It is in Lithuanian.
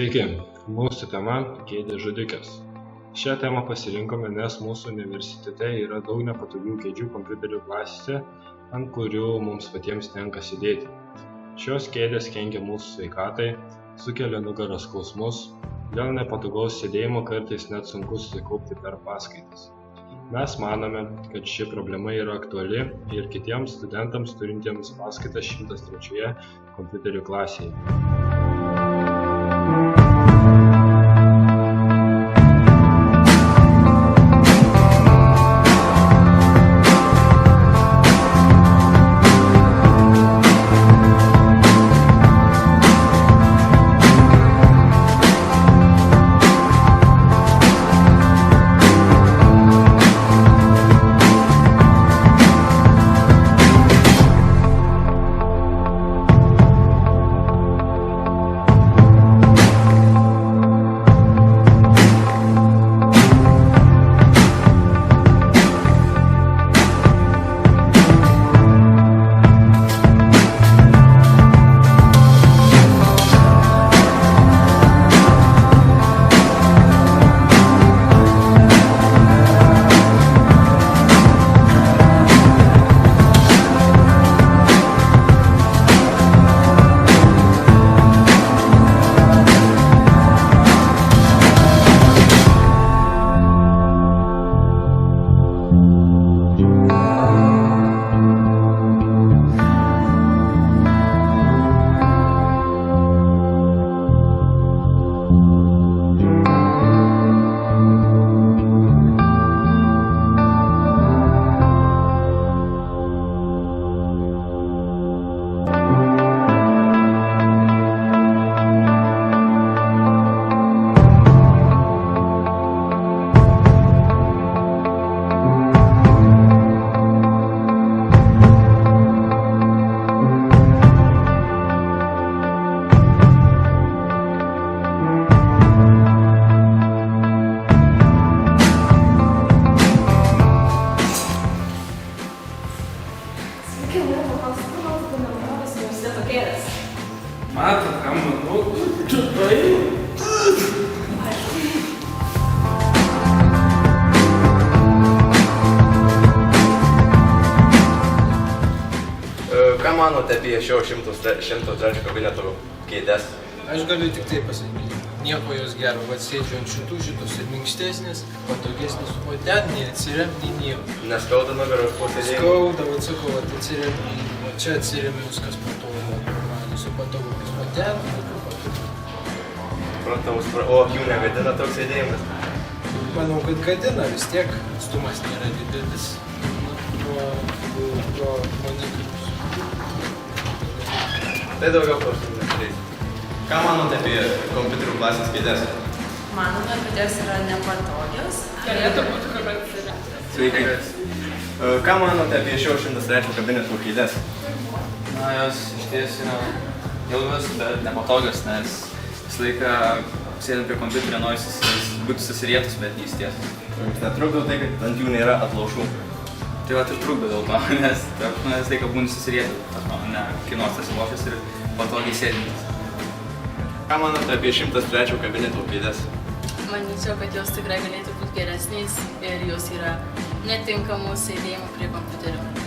Sveiki, mūsų tema – kėdės žudikės. Šią temą pasirinkome, nes mūsų universitete yra daug nepatogių kėdžių kompiuterių klasėse, ant kurių mums patiems tenka sėdėti. Šios kėdės kenkia mūsų sveikatai, sukelia nugaros skausmus, dėl nepatogaus sėdėjimo kartais net sunku susikaupti per paskaitas. Mes manome, kad ši problema yra aktuali ir kitiems studentams turintiems paskaitas 103 kompiuterių klasėje. Matot, ką manau, tu tai? Ką manote apie šio 103 kabineto kėdes? Aš galiu tik tai pasakyti. Nieko jos gero, bet sėdžiu ant šitos ir minkštesnės, patogesnės, o ten nei atsiremti, nei nieko. Neskauda nugaros po sėdėjimo? Skauda, vat sakau, atsiremti, o čia atsiremi viskas patogu, su patogu, o ten nieko patogu. O akių negadina toks sėdėjimas? Manau, kad gadina, vis tiek atstumas nėra didelis nuo monitorius. Tai daugiau klausimų neturėsi. Ką manote apie kompiuterių klasės kėdes? Manome, kad jos yra nepatogios. Galėtų būti karantinė. Sveiki. Ką manote apie šio 103 kabineto kėdes? Na, jos išties yra ilgos, bet nepatogios, nes visą laiką sėdint prie kompiuterio norisi būti susirietus, bet neįsties. Jums netrukdo tai, kad ant jų nėra atlaušų? Tai vat ir trukdo dėl to, nes visą laiką būni susirietus, ne kinos atsilošęs ir patogiai sėdintis. Ką manote apie 103 kabineto kėdes? Manyčiau, kad jos tikrai galėtų būti geresnės ir jos yra netinkamos sėdėjimo prie kompiuterio.